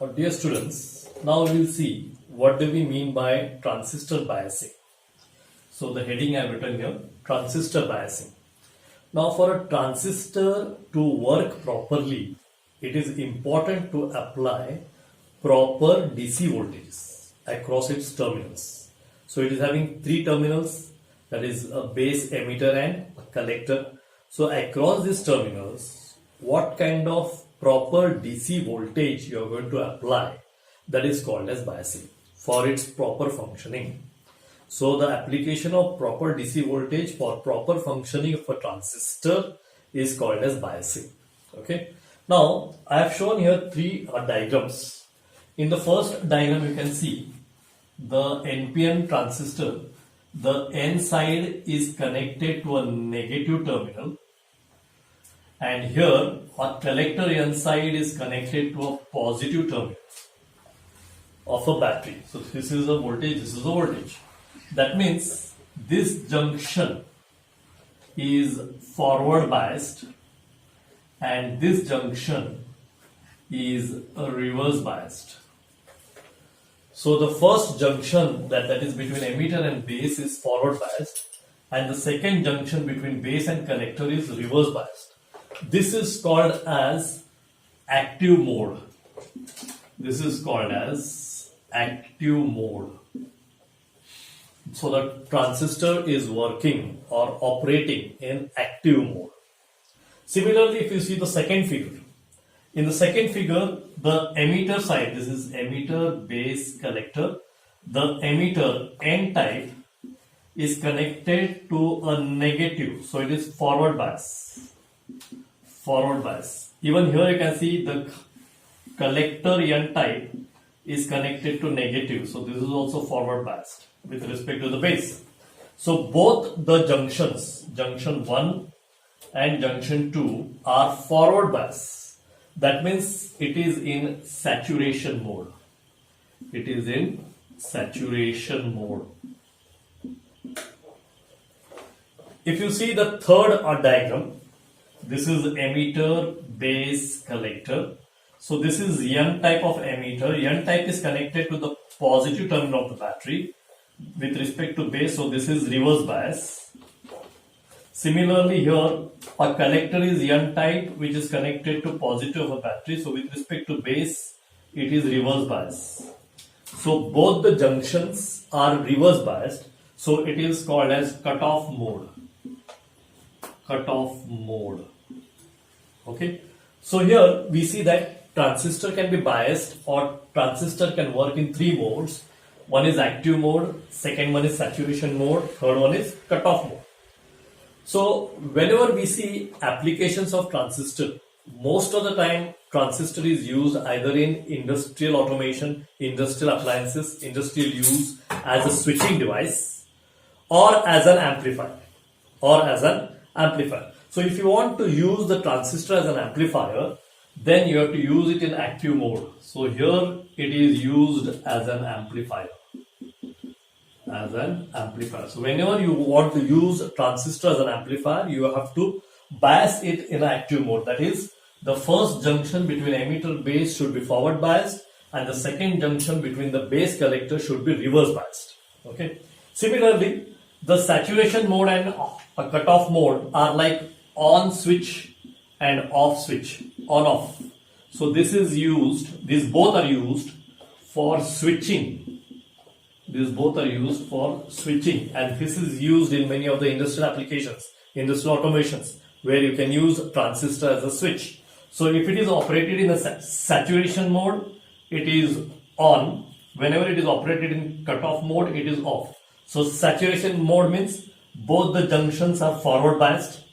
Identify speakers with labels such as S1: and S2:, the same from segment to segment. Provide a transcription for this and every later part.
S1: Dear students, now we will see what do we mean by transistor biasing. So the heading I have written here, transistor biasing. Now for a transistor to work properly, it is important to apply proper DC voltages across its terminals. So it is having three terminals, that is a base, emitter and a collector. So across these terminals, what kind of proper DC voltage you are going to apply, that is called as biasing for its proper functioning. So the application of proper DC voltage for proper functioning of a transistor is called as biasing. Okay. Now I have shown here three diagrams. In the first diagram you can see the NPN transistor. The N side is connected to a negative terminal, and here a collector N side is connected to a positive terminal of a battery. So this is a voltage, this is a voltage. That means this junction is forward biased and this junction is reverse biased. So the first junction that is between emitter and base is forward biased, and the second junction between base and collector is reverse biased. This is called as active mode. This is called as active mode. So the transistor is working or operating in active mode. Similarly, if you see the second figure, in the second figure, the emitter side, this is emitter, base, collector. The emitter N type is connected to a negative, so it is forward bias. Forward bias. Even here you can see the collector N type is connected to negative, so this is also forward biased with respect to the base. So both the junctions, junction 1 and junction 2, are forward bias. That means it is in saturation mode. It is in saturation mode. If you see the third diagram, this is emitter, base, collector. So this is N type of emitter. N type is connected to the positive terminal of the battery with respect to base. So this is reverse bias. Similarly here, a collector is N type, which is connected to positive of a battery. So with respect to base, it is reverse bias. So both the junctions are reverse biased. So it is called as cutoff mode. Cutoff mode. Okay. So here we see that transistor can be biased, or transistor can work in three modes. One is active mode, second one is saturation mode, third one is cutoff mode. So whenever we see applications of transistor, most of the time transistor is used either in industrial automation, industrial appliances, industrial use as a switching device, or as an amplifier. So if you want to use the transistor as an amplifier, then you have to use it in active mode. So here it is used as an amplifier. So whenever you want to use transistor as an amplifier, you have to bias it in active mode. That is, the first junction between emitter base should be forward biased, and the second junction between the base collector should be reverse biased. Okay. Similarly, the saturation mode and a cutoff mode are like on switch and off switch, on off. So this is used, these both are used for switching. These both are used for switching, and this is used in many of the industrial applications, industrial automations, where you can use transistor as a switch. So if it is operated in a saturation mode, it is on. Whenever it is operated in cutoff mode, it is off. So saturation mode means both the junctions are forward biased,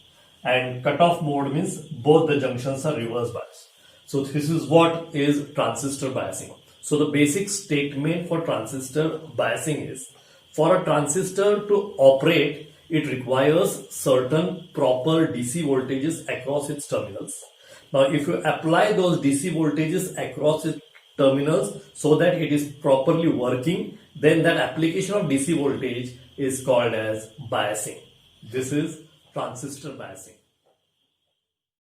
S1: and cutoff mode means both the junctions are reverse biased. So this is what is transistor biasing. So the basic statement for transistor biasing is, for a transistor to operate, it requires certain proper DC voltages across its terminals. Now if you apply those DC voltages across its terminals so that it is properly working, then that application of DC voltage is called as biasing. This is transistor biasing.